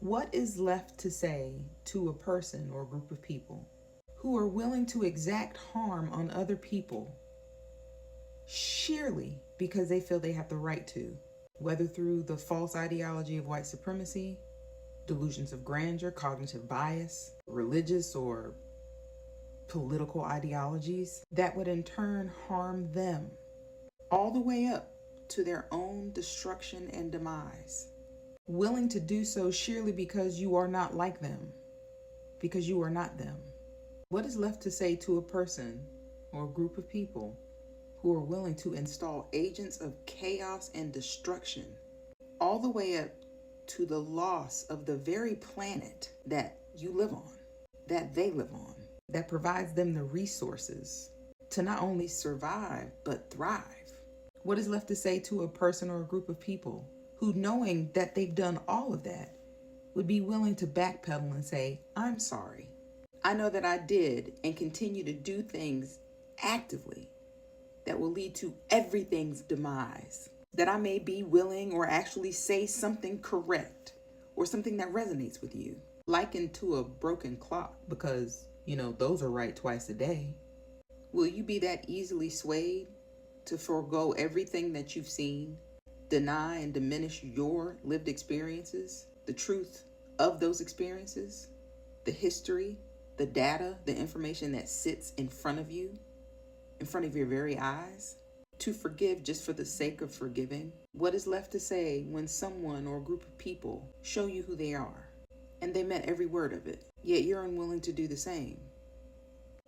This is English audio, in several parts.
What is left to say to a person or group of people who are willing to exact harm on other people sheerly because they feel they have the right to, whether through the false ideology of white supremacy, delusions of grandeur, cognitive bias, religious or political ideologies that would in turn harm them, all the way up to their own destruction and demise? Willing to do so sheerly because you are not like them, because you are not them. What is left to say to a person or a group of people who are willing to install agents of chaos and destruction, all the way up to the loss of the very planet that you live on, that they live on, that provides them the resources to not only survive, but thrive? What is left to say to a person or a group of people who, knowing that they've done all of that, would be willing to backpedal and say, I'm sorry. I know that I did and continue to do things actively that will lead to everything's demise. That I may be willing or actually say something correct or something that resonates with you, likened to a broken clock because, those are right twice a day. Will you be that easily swayed to forego everything that you've seen, deny and diminish your lived experiences, the truth of those experiences, the history, the data, the information that sits in front of you, in front of your very eyes, to forgive just for the sake of forgiving? What is left to say when someone or a group of people show you who they are, and they meant every word of it, yet you're unwilling to do the same,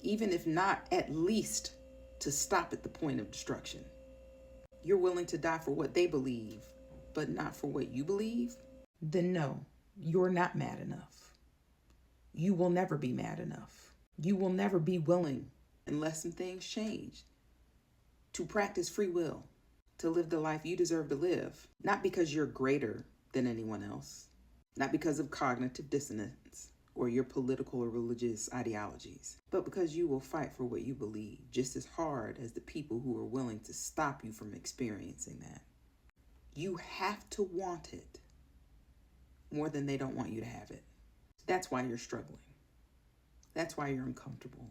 even if not at least to stop at the point of destruction? You're willing to die for what they believe, but not for what you believe? Then no, you're not mad enough. You will never be mad enough. You will never be willing, unless some things change, to practice free will, to live the life you deserve to live, not because you're greater than anyone else, not because of cognitive dissonance or your political or religious ideologies, but because you will fight for what you believe just as hard as the people who are willing to stop you from experiencing that. You have to want it more than they don't want you to have it. That's why you're struggling. That's why you're uncomfortable.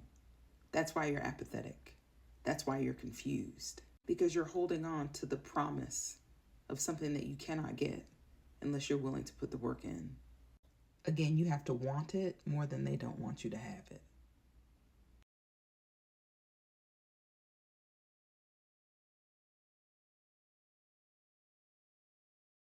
That's why you're apathetic. That's why you're confused. Because you're holding on to the promise of something that you cannot get unless you're willing to put the work in. Again, you have to want it more than they don't want you to have it.